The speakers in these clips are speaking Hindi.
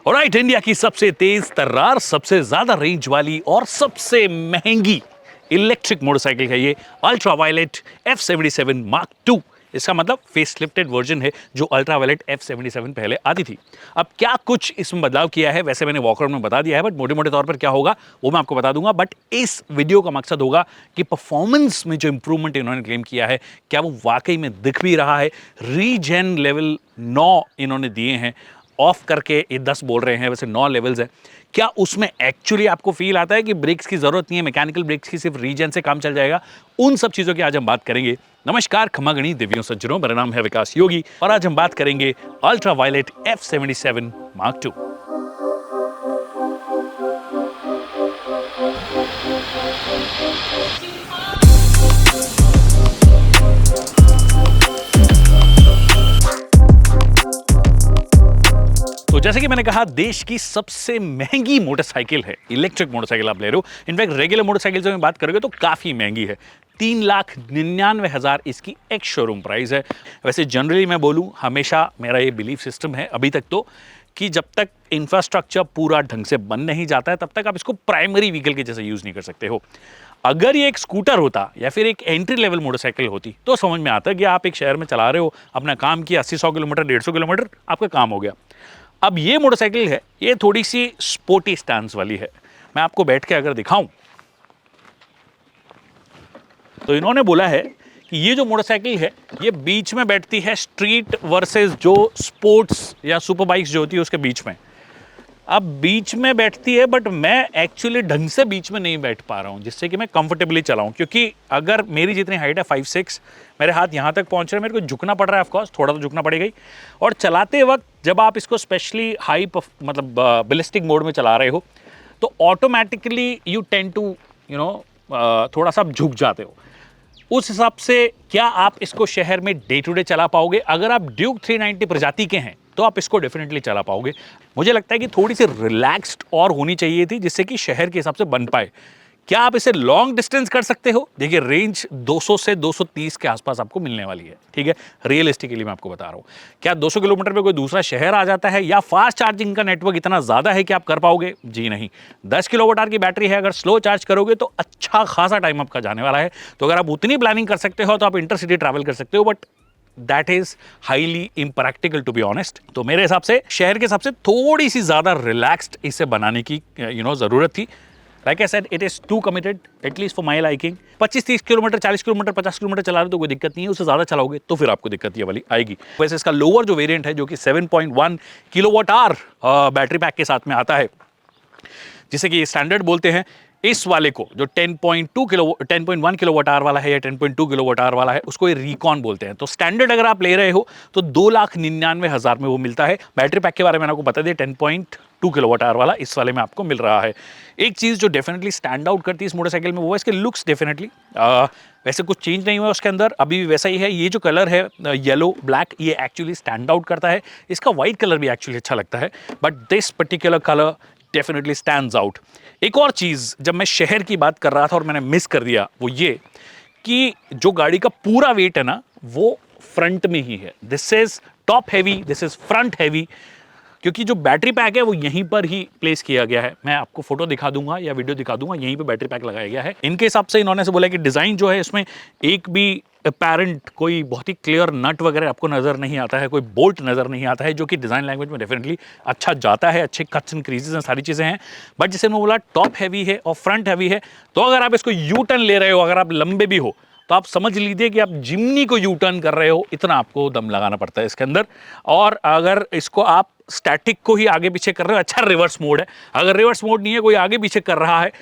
ऑलराइट, इंडिया की सबसे तेज तर्रार, सबसे ज्यादा रेंज वाली और सबसे महंगी इलेक्ट्रिक मोटरसाइकिल है ये अल्ट्रा वायलेट F77 Mach2। इसका मतलब फेस लिफ्टेड वर्जन है जो अल्ट्रा वायलेट F77 पहले आती थी। अब क्या कुछ इसमें बदलाव किया है, वैसे मैंने वॉकआउट में बता दिया है, बट मोटे मोटे तौर पर क्या होगा वो मैं आपको बता दूंगा। बट इस वीडियो का मकसद होगा कि परफॉर्मेंस में जो इंप्रूवमेंट इन्होंने क्लेम किया है क्या वो वाकई में दिख भी रहा है। रीजेन लेवल 9 इन्होंने दिए हैं, ऑफ करके ये 10 बोल रहे हैं, वैसे 9 लेवल्स है। क्या उसमें एक्चुअली आपको फील आता है कि ब्रेक्स की जरूरत नहीं है, मैकेनिकल ब्रेक्स की सिर्फ रीजन से काम चल जाएगा? उन सब चीजों की आज हम बात करेंगे। नमस्कार खमागणी देवियों सज्जनों, मेरा नाम है विकास योगी और आज हम बात करेंगे अल्ट्रा वायलेट F77 Mach2। तो जैसे कि मैंने कहा, देश की सबसे महंगी मोटरसाइकिल है, इलेक्ट्रिक मोटरसाइकिल आप ले रहे हो। इनफैक्ट रेगुलर मोटरसाइकिल से मैं बात करोगे तो काफ़ी महंगी है। 3,99,000 इसकी एक शोरूम प्राइस है। वैसे जनरली मैं बोलूँ, हमेशा मेरा ये बिलीफ सिस्टम है अभी तक तो, कि जब तक इंफ्रास्ट्रक्चर पूरा ढंग से बन नहीं जाता है तब तक आप इसको प्राइमरी व्हीकल के जैसे यूज़ नहीं कर सकते हो। अगर ये एक स्कूटर होता या फिर एक एंट्री लेवल मोटरसाइकिल होती तो समझ में आता कि आप एक शहर में चला रहे हो, अपना काम किया, 80-100 किलोमीटर 150 किलोमीटर आपका काम हो गया। अब ये मोटरसाइकिल है, ये थोड़ी सी स्पोर्टी स्टांस वाली है। मैं आपको बैठ के अगर दिखाऊं तो इन्होंने बोला है कि ये जो मोटरसाइकिल है ये बीच में बैठती है स्ट्रीट वर्सेस जो स्पोर्ट्स या सुपर बाइक्स जो होती है उसके बीच में। अब बीच में बैठती है, बट मैं एक्चुअली ढंग से बीच में नहीं बैठ पा रहा हूँ जिससे कि मैं कंफर्टेबली चलाऊं, क्योंकि अगर मेरी जितनी हाइट है 5'6", मेरे हाथ यहाँ तक पहुँच रहे हैं, मेरे को झुकना पड़ रहा है। ऑफकोर्स थोड़ा तो झुकना पड़ेगा ही। और चलाते वक्त जब आप इसको स्पेशली हाई मतलब बैलिस्टिक मोड में चला रहे हो तो ऑटोमेटिकली यू टेंड टू थोड़ा सा झुक जाते हो। उस हिसाब से क्या आप इसको शहर में डे टू डे चला पाओगे? अगर आप ड्यूक 390 प्रजाति के हैं तो आप इसको डेफिनेटली चला पाओगे। मुझे लगता है कि थोड़ी सी रिलैक्स्ड और होनी चाहिए थी जिससे कि शहर के हिसाब से बन पाए। क्या आप इसे लॉन्ग डिस्टेंस कर सकते हो? देखिए, रेंज 200 से 230 के आसपास आपको मिलने वाली है, ठीक है, रियलिस्टिकली मैं आपको बता रहा हूं। क्या 200 किलोमीटर पे कोई दूसरा शहर आ जाता है या फास्ट चार्जिंग का नेटवर्क इतना ज्यादा है कि आप कर पाओगे? जी नहीं। 10 किलोवाट आवर की बैटरी है, अगर स्लो चार्ज करोगे तो अच्छा खासा टाइम आपका जाने वाला है। तो अगर आप उतनी प्लानिंग कर सकते हो तो आप इंटरसिटी ट्रैवल कर सकते हो, but that is highly impractical to be honest. तो मेरे हिसाब से शहर के हिसाब से थोड़ी सी ज्यादा रिलैक्स्ड इसे बनाने की जरूरत थी। Like I said, it is too committed at least for my liking. 25-30 kilometre, 40 kilometre, 50 kilometre चला रहे तो कोई दिक्कत नहीं है, उससे ज्यादा चलाओगे तो फिर आपको दिक्कत ये वाली आएगी। वैसे इसका लोअर जो वेरिएंट है जो कि 7.1 किलोवाट आवर बैटरी पैक के साथ में आता है, जिसे कि स्टैंडर्ड बोलते हैं, इस वाले को जो 10.1 किलोवाट आवर वाला है या 10.2 किलोवाट आवर वाला है उसको ये रिकॉन बोलते हैं। तो स्टैंडर्ड अगर आप ले रहे हो तो 2,99,000 में वो मिलता है। बैटरी पैक के बारे में आपको बता दें, 10.2 किलोवाट आवर वाला इस वाले में आपको मिल रहा है। एक चीज़ जो डेफिनेटली स्टैंड आउट करती है इस मोटरसाइकिल में वो है इसके लुक्स। डेफिनेटली वैसे कुछ चेंज नहीं हुआ उसके अंदर, अभी भी वैसा ही है। ये जो कलर है येलो ब्लैक, ये एक्चुअली स्टैंड आउट करता है। इसका वाइट कलर भी एक्चुअली अच्छा लगता है, but this particular colour definitely stands out. एक और चीज़ जब मैं शहर की बात कर रहा था और मैंने मिस कर दिया वो ये कि जो गाड़ी का पूरा वेट है ना वो फ्रंट में ही है। This is top heavy, this is front heavy, क्योंकि जो बैटरी पैक है वो यहीं पर ही प्लेस किया गया है। मैं आपको फोटो दिखा दूंगा या वीडियो दिखा दूंगा, यहीं पे बैटरी पैक लगाया गया है। इनके हिसाब से इन्होंने से बोला कि डिज़ाइन जो है इसमें एक भी अपैरेंट कोई बहुत ही क्लियर नट वगैरह आपको नज़र नहीं आता है, कोई बोल्ट नज़र नहीं आता है, जो कि डिज़ाइन लैंग्वेज में डेफिनेटली अच्छा जाता है। अच्छे कट्स एंड क्रीजेस हैं, सारी चीज़ें हैं। बट जैसे मैं बोला, टॉप हैवी है और फ्रंट हैवी है। तो अगर आप इसको यू टर्न ले रहे हो, अगर आप लंबे भी हो तो आप समझ लीजिए कि आप जिम्नी को यू टर्न कर रहे हो, इतना आपको दम लगाना पड़ता है इसके अंदर। और अगर इसको आप स्टैटिक को ही आगे पीछे कर रहे हो, अच्छा रिवर्स मोड है। अगर रिवर्स मोड नहीं है, कोई आगे पीछे कर रहा है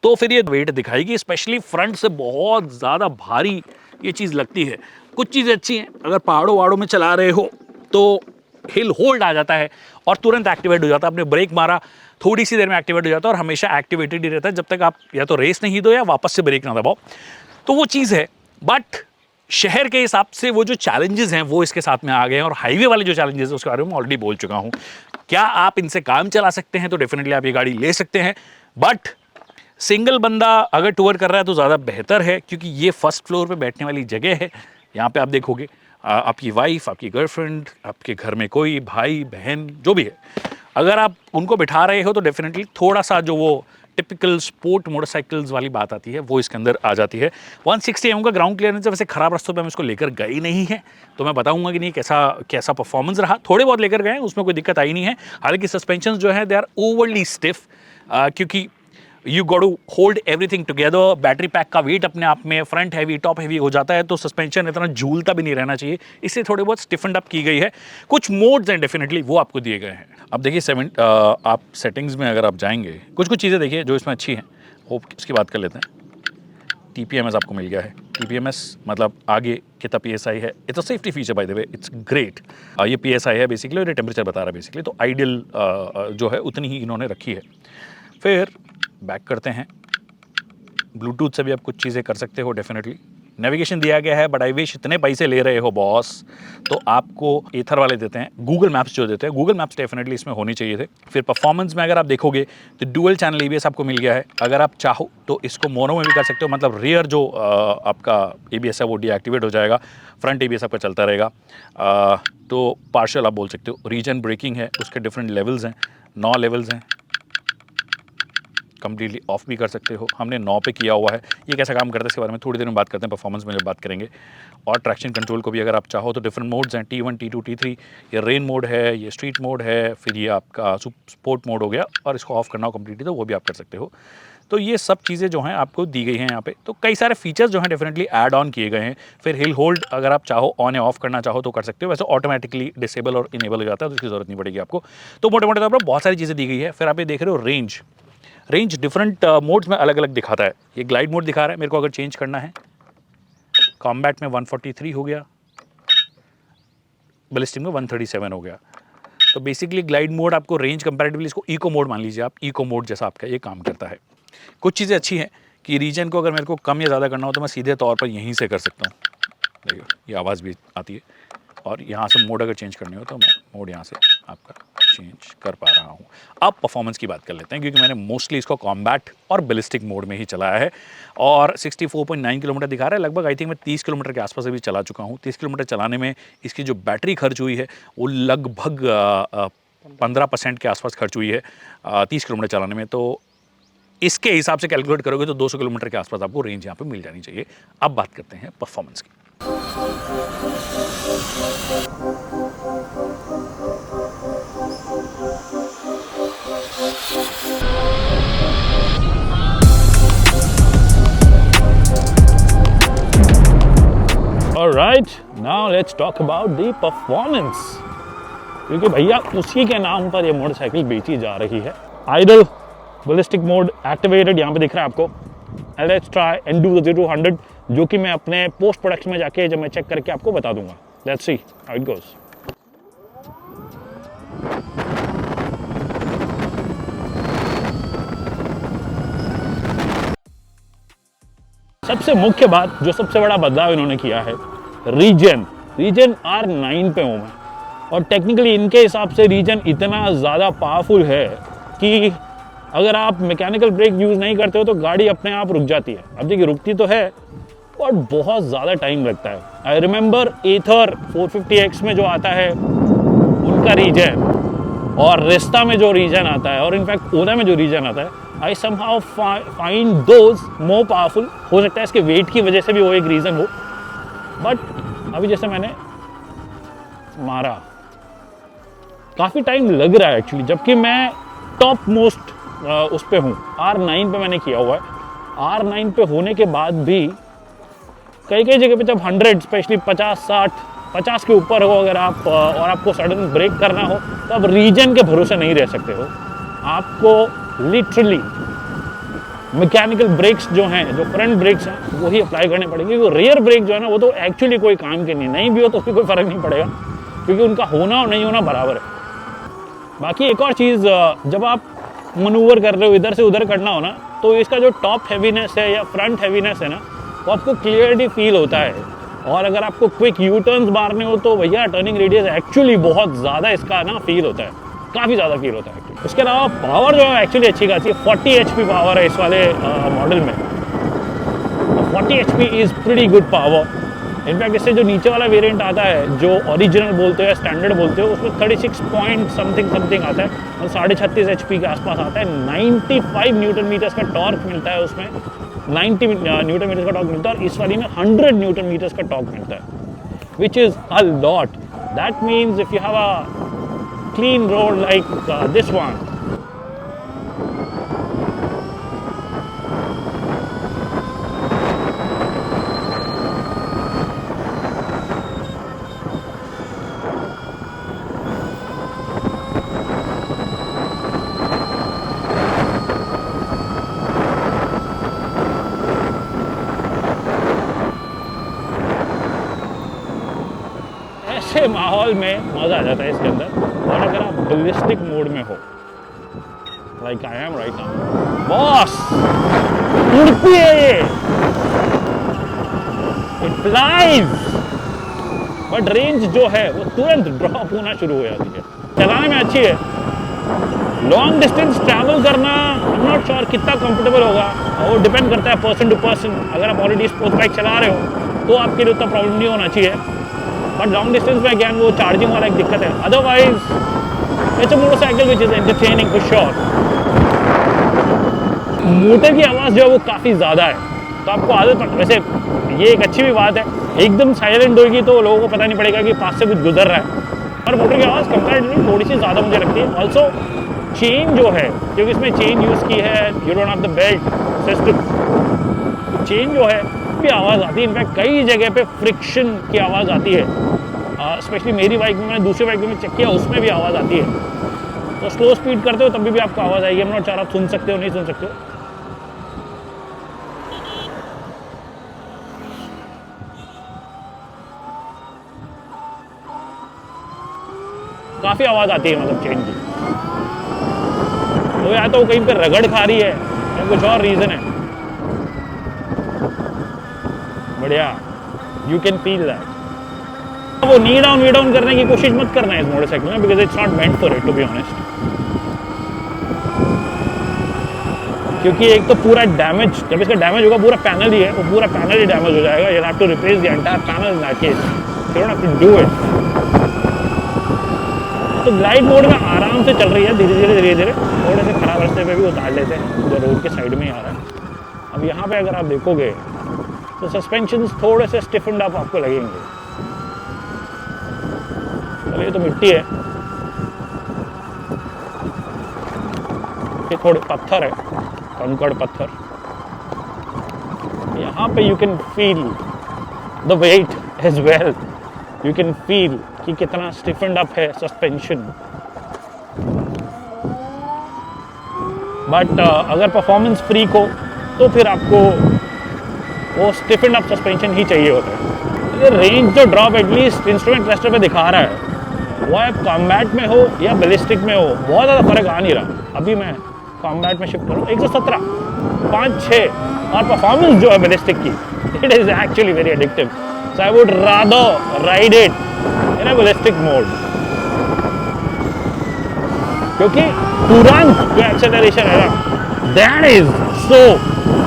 तो फिर ये वेट दिखाएगी। स्पेशली फ्रंट से बहुत ज़्यादा भारी ये चीज़ लगती है। कुछ चीज़ें अच्छी हैं, अगर पहाड़ों वहाड़ों में चला रहे हो तो हिल होल्ड आ जाता है और तुरंत एक्टिवेट हो जाता है। आपने ब्रेक मारा, थोड़ी सी देर में एक्टिवेट हो जाता है और हमेशा एक्टिवेटेड ही रहता है जब तक आप या तो रेस नहीं दो या वापस से ब्रेक ना दबाओ। तो वो चीज़ है। बट शहर के हिसाब से वो जो चैलेंजेस हैं वो इसके साथ में आ गए हैं, और हाईवे वाले जो चैलेंजेस हैं उसके बारे में ऑलरेडी बोल चुका हूँ। क्या आप इनसे काम चला सकते हैं? तो डेफिनेटली आप ये गाड़ी ले सकते हैं, बट सिंगल बंदा अगर टूर कर रहा है तो ज़्यादा बेहतर है, क्योंकि ये फर्स्ट फ्लोर पे बैठने वाली जगह है। यहाँ पे आप देखोगे आपकी वाइफ, आपकी गर्लफ्रेंड, आपके घर में कोई भाई बहन जो भी है, अगर आप उनको बिठा रहे हो तो डेफिनेटली थोड़ा सा जो वो टिपिकल स्पोर्ट मोटरसाइकिल्स वाली बात आती है वो इसके अंदर आ जाती है। 160 mm का ग्राउंड क्लियरेंस है, वैसे खराब रास्तों पे हम इसको लेकर गए नहीं हैं, तो मैं बताऊंगा कि नहीं कैसा परफॉर्मेंस रहा। थोड़े बहुत लेकर गए, उसमें कोई दिक्कत आई नहीं है। हालांकि सस्पेंशन जो है दे आर ओवरली स्टिफ, क्योंकि you got to hold everything together. Battery pack का वेट अपने आप में फ्रंट हैवी टॉप हैवी हो जाता है, तो सस्पेंशन इतना झूलता भी नहीं रहना चाहिए, इससे थोड़े बहुत स्टिफेंड अप की गई है। कुछ मोड्स हैं डेफिनेटली वो आपको दिए गए हैं। अब देखिए आप सेटिंग्स में अगर आप जाएंगे, कुछ चीज़ें देखिए जो इसमें अच्छी हैं, होप उसकी बात कर लेते हैं। TPMS आपको मिल गया है। TPMS मतलब आगे कितना PSI है। It's a safety feature by the way, it's great. ये PSI है बेसिकली, और ये टेम्परेचर बता रहा है बेसिकली, तो आइडियल जो है उतनी ही इन्होंने रखी है। फिर बैक करते हैं, ब्लूटूथ से भी आप कुछ चीज़ें कर सकते हो डेफिनेटली। नेविगेशन दिया गया है, बट आई विश इतने पैसे ले रहे हो बॉस तो आपको एथर वाले देते हैं, गूगल मैप्स जो देते हैं, गूगल मैप्स डेफिनेटली इसमें होनी चाहिए थे। फिर परफॉर्मेंस में अगर आप देखोगे तो डुअल चैनल ABS आपको मिल गया है। अगर आप चाहो तो इसको मोनो में भी कर सकते हो, मतलब रियर जो आपका ABS है वो डीएक्टिवेट हो जाएगा, फ्रंट ABS आपका चलता रहेगा। तो पार्शियल आप बोल सकते हो। रीजन ब्रेकिंग है, उसके डिफरेंट लेवल्स हैं, 9 लेवल्स हैं। कंप्लीटली ऑफ भी कर सकते हो, हमने 9 पे किया हुआ है। ये कैसा काम करता है इसके बारे में थोड़ी देर में बात करते हैं, परफॉर्मेंस में जब बात करेंगे। और ट्रैक्शन कंट्रोल को भी अगर आप चाहो तो डिफरेंट मोड्स हैं, T1 T2 T3। ये रेन मोड है, ये स्ट्रीट मोड है, फिर ये आपका स्पोर्ट मोड हो गया, और इसको ऑफ करना हो कम्प्लीटली तो वो भी आप कर सकते हो। तो ये सब चीज़ें जो हैं आपको दी गई हैं यहाँ पे। तो कई सारे फीचर्स जो हैं डेफिनेटली ऐड ऑन किए गए हैं। फिर हिल होल्ड अगर आप चाहो ऑन या ऑफ करना चाहो तो कर सकते हो, वैसे ऑटोमेटिकली डिसेबल और इनेबल हो जाता है, तो इसकी ज़रूरत नहीं पड़ेगी आपको। तो मोटे मोटे तौर पर बहुत सारी चीज़ें दी गई है। फिर आप ये देख रहे हो रेंज डिफरेंट मोड्स में अलग अलग दिखाता है। ये ग्लाइड मोड दिखा रहा है, मेरे को अगर चेंज करना है, कॉम्बैट में 143 हो गया, बैलिस्टिक में 137 हो गया। तो बेसिकली ग्लाइड मोड आपको रेंज कंपैरेटिवली, इसको इको मोड मान लीजिए आप, इको मोड जैसा आपका ये काम करता है। कुछ चीज़ें अच्छी हैं कि रीजन को अगर मेरे को कम या ज़्यादा करना हो तो मैं सीधे तौर पर यहीं से कर सकता हूँ। देखिए ये आवाज़ भी आती है, और यहाँ से मोड अगर चेंज करनी हो तो मैं मोड यहाँ से आपका चेंज कर पा रहा हूँ। अब परफॉर्मेंस की बात कर लेते हैं, क्योंकि मैंने मोस्टली इसको कॉम्बैट और बैलिस्टिक मोड में ही चलाया है। और 64.9 किलोमीटर दिखा रहा है, लगभग आई थिंक मैं 30 किलोमीटर के आसपास अभी चला चुका हूँ। 30 किलोमीटर चलाने में इसकी जो बैटरी खर्च हुई है वो लगभग 15% के आसपास खर्च हुई है 30 किलोमीटर चलाने में। तो इसके हिसाब से कैलकुलेट करोगे तो 200 किलोमीटर के आसपास आपको रेंज यहाँ पे मिल जानी चाहिए। अब बात करते हैं परफॉर्मेंस की। Alright, now let's talk about the performance, क्योंकि भैया उसी के नाम पर ये मोटरसाइकिल बेची जा रही है। आइडल बैलिस्टिक मोड एक्टिवेटेड यहाँ पे दिख रहा है आपको। Let's try and do the 0 to 100, जो कि मैं अपने पोस्ट प्रोडक्शन में जाके जब मैं चेक करके आपको बता दूंगा। Let's see how it goes. सबसे मुख्य बात, जो सबसे बड़ा बदलाव इन्होंने किया है, रीजन R9 पे हूँ मैं, और टेक्निकली इनके हिसाब से रीजन इतना ज़्यादा पावरफुल है कि अगर आप मैकेनिकल ब्रेक यूज़ नहीं करते हो तो गाड़ी अपने आप रुक जाती है। अब देखिए रुकती तो है और बहुत ज़्यादा टाइम लगता है। आई रिमेंबर एथर 450X में जो आता है उनका रीजन, और रेस्टा में जो रीजन आता है, और इनफैक्ट ओला में जो रीजन आता है, I somehow find those more powerful. हो सकता है इसके वेट की वजह से भी वो एक रीज़न हो, बट अभी जैसे मैंने मारा काफ़ी टाइम लग रहा है एक्चुअली, जबकि मैं टॉप मोस्ट उस पे हूँ, R9 पे मैंने किया हुआ है। R9 पे होने के बाद भी कई जगह पे जब 100 स्पेशली 50 के ऊपर हो अगर आप और आपको सडन ब्रेक करना हो तो आप रीजन के भरोसे नहीं रह सकते हो। आपको लिटरली मैकेनिकल ब्रेक्स जो हैं, जो फ्रंट ब्रेक्स हैं, वही अप्लाई करने पड़ेंगे। क्योंकि रेयर ब्रेक जो है ना, वो तो एक्चुअली कोई काम के नहीं भी हो तो भी कोई फ़र्क नहीं पड़ेगा, क्योंकि उनका होना और नहीं होना बराबर है। बाकी एक और चीज़, जब आप मनूवर कर रहे हो, इधर से उधर करना हो ना, तो इसका जो टॉप हैवीनेस है या फ्रंट हैवीनेस है ना, वो आपको क्लियरली फील होता है। और अगर आपको क्विक यू टर्न्स मारने हो तो भैया टर्निंग रेडियस एक्चुअली बहुत ज़्यादा इसका ना फील होता है, काफ़ी ज़्यादा फील होता है एक्चुअली। उसके अलावा पावर जो है एक्चुअली अच्छी खासी है, 40 HP पावर है इस वाले मॉडल में। 40 HP is pretty good power. In fact इससे जो नीचे वाला वेरिएंट आता है, जो ओरिजिनल बोलते हो या स्टैंडर्ड बोलते हो, उसमें 36 पॉइंट समथिंग आता है और 36.5 HP के आसपास आता है। 95 न्यूटन मीटर्स का टॉर्क मिलता है उसमें, 90 न्यूटन मीटर्स का टॉर्क मिलता है, और इस वाली में 100 न्यूटन मीटर्स का टॉर्क मिलता है, which is a lot. That means if you have a clean road like this one, ऐसे माहौल में मज़ा आ जाता है इसके अंदर। और अगर आप बलिस्टिक मोड में हो, like I am right now, boss उड़ती है ये, इट फ्लाइज, बट रेंज जो है वो तुरंत ड्रॉप होना शुरू हो जाती है। चलाने में अच्छी है, लॉन्ग डिस्टेंस ट्रैवल करना आई एम नॉट श्योर कितना कंफर्टेबल होगा, वो डिपेंड करता है पर्सन टू पर्सन। अगर आप ऑलरेडी स्पोर्ट्स बाइक चला रहे हो तो आपके लिए उतना प्रॉब्लम नहीं होना चाहिए, बट लॉन्ग डिस्टेंस में अगेन वो चार्जिंग वाला एक दिक्कत है। Otherwise it's a motorcycle which is entertaining for sure. Motor की आवाज़ जो है वो काफ़ी ज़्यादा है, तो आपको आदत पड़, वैसे ये एक अच्छी भी बात है, एकदम साइलेंट होगी तो लोगों को पता नहीं पड़ेगा कि पास से कुछ गुजर रहा है। और मोटर की आवाज़ कंपैरेटिवली थोड़ी सी ज़्यादा मुझे लगती है। ऑल्सो चेन जो है, क्योंकि इसमें चेन यूज़ की है, you don't have the belt system, chain जो है भी आवाज़ आती है। इनफैक्ट कई जगह पे फ्रिक्शन की आवाज़ आती है, स्पेशली मेरी बाइक में, मैंने दूसरी बाइक में चेक किया, उसमें भी आवाज़ आती है। तो स्लो स्पीड करते हो तभी भी आपको आवाज़ आएगी। हम नॉट चाह, आप सुन सकते हो नहीं सुन सकते हो। काफ़ी आवाज़ आती है मतलब चेन की, तो या तो कहीं पे रगड़ खा रही है या कुछ और रीज़न है। बढ़िया, यू कैन फील दैट। वो नी डाउन करने की कोशिश मत करना है इस मोटरसाइकिल में, because it's not meant for it, to be honest. क्योंकि एक तो पूरा डैमेज, जब इसका डैमेज होगा, पूरा पैनल ही है, वो पूरा पैनल ही डैमेज हो जाएगा। You have to replace the entire panel in that case, you don't have to do it. तो ग्लाइड मोड में आराम से चल रही है, धीरे धीरे थोड़े से खराब रास्ते पे भी उतार लेते हैं, जो रोड के साइड में ही आ रहा है। अब यहाँ पे अगर आप देखोगे तो सस्पेंशन थोड़े से स्टिफन्ड अप आपको लगेंगे। ये तो मिट्टी है, ये थोड़े पत्थर है, कंकड़ पत्थर। यहाँ पे you can feel the weight as well, you can feel कि कितना स्टिफन्ड अप है सस्पेंशन। बट अगर परफॉर्मेंस फ्रीक हो तो फिर आपको वो स्टिफन्ड अप सस्पेंशन ही चाहिए होता है। ये रेंज जो ड्रॉप एटलीस्ट इंस्ट्रूमेंट क्लस्टर पे दिखा रहा है, वो आप कॉम्बैट में हो या बैलिस्टिक में हो, बहुत ज़्यादा फर्क आ नहीं रहा। अभी मैं कॉम्बैट में शिफ्ट करूँ, 117, 5-6, और परफॉर्मेंस जो है बैलिस्टिक की, it is actually very addictive. So I would rather ride it in a ballistic mode, क्योंकि तुरंत जो एक्सेलरेशन है ना, that is so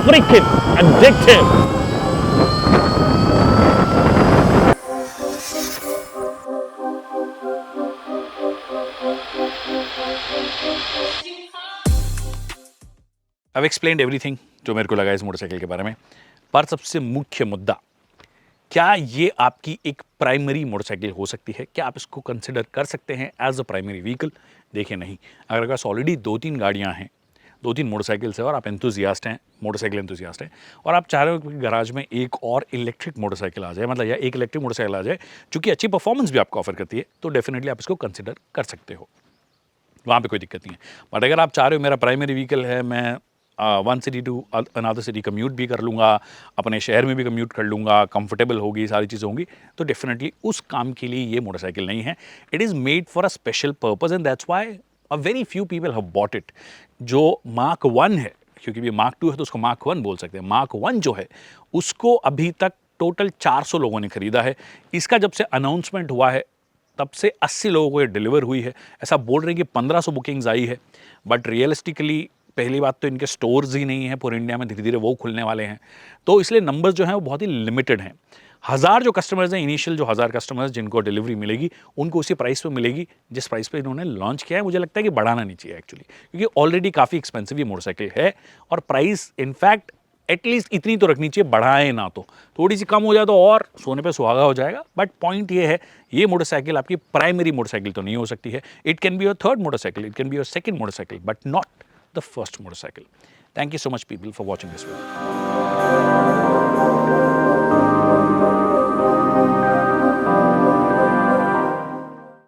fricking addictive. I've explained everything जो मेरे को लगा इस मोटरसाइकिल के बारे में, पर सबसे मुख्य मुद्दा, क्या ये आपकी एक प्राइमरी मोटरसाइकिल हो सकती है? क्या आप इसको कंसिडर कर सकते हैं एज अ प्राइमरी व्हीकल? देखिए नहीं, अगर आपके पास ऑलरेडी 2-3 गाड़ियाँ हैं, 2-3 मोटरसाइकिल्स है और आप एंथुजियास्ट हैं, मोटरसाइकिल एंथुजियास्ट हैं, और आप चाह रहे हो कि गराज में एक और इलेक्ट्रिक मोटरसाइकिल आ जाए, मतलब या एक इलेक्ट्रिक मोटरसाइकिल आ जाए जो कि अच्छी परफॉर्मेंस भी आपको ऑफर करती है, तो डेफिनेटली आप इसको कंसिडर कर सकते हो, वहाँ पे कोई दिक्कत नहीं है। बट अगर आप चाह रहे हो मेरा प्राइमरी व्हीकल है, मैं one city to another city commute भी कर लूँगा, अपने शहर में भी कम्यूट कर लूँगा, कंफर्टेबल होगी, सारी चीज़ें होंगी, तो डेफिनेटली उस काम के लिए ये मोटरसाइकिल नहीं है। It is made for a special purpose and that's why a very few people have bought it. जो मार्क 1 है, क्योंकि ये मार्क 2 है तो उसको मार्क 1 बोल सकते हैं, मार्क 1 जो है उसको अभी तक टोटल 400 लोगों ने खरीदा है। इसका जब से अनाउंसमेंट हुआ है तब से 80 लोगों को ये डिलीवर हुई है। ऐसा बोल रहे हैं कि 1500 बुकिंग्स आई है, बट रियलिस्टिकली पहली बात तो इनके स्टोर्स ही नहीं है पूरे इंडिया में, धीरे धीरे वो खुलने वाले हैं, तो इसलिए नंबर्स जो हैं वो बहुत ही लिमिटेड हैं। 1000 जो कस्टमर्स हैं, इनिशियल जो 1000 कस्टमर्स जिनको डिलीवरी मिलेगी, उनको उसी प्राइस पे मिलेगी जिस प्राइस पे इन्होंने लॉन्च किया है। मुझे लगता है कि बढ़ाना नहीं चाहिए एक्चुअली, क्योंकि ऑलरेडी काफ़ी एक्सपेंसिव ये मोटरसाइकिल है और प्राइस इनफैक्ट एटलीस्ट इतनी तो रखनी चाहिए, बढ़ाए ना तो थोड़ी सी कम हो जाए तो और सोने पे सुहागा हो जाएगा। बट पॉइंट ये है, ये मोटरसाइकिल आपकी प्राइमरी मोटरसाइकिल तो नहीं हो सकती है। It can be your third motorcycle, it can be your second motorcycle, but not the first motorcycle. Thank you so much people for watching this video.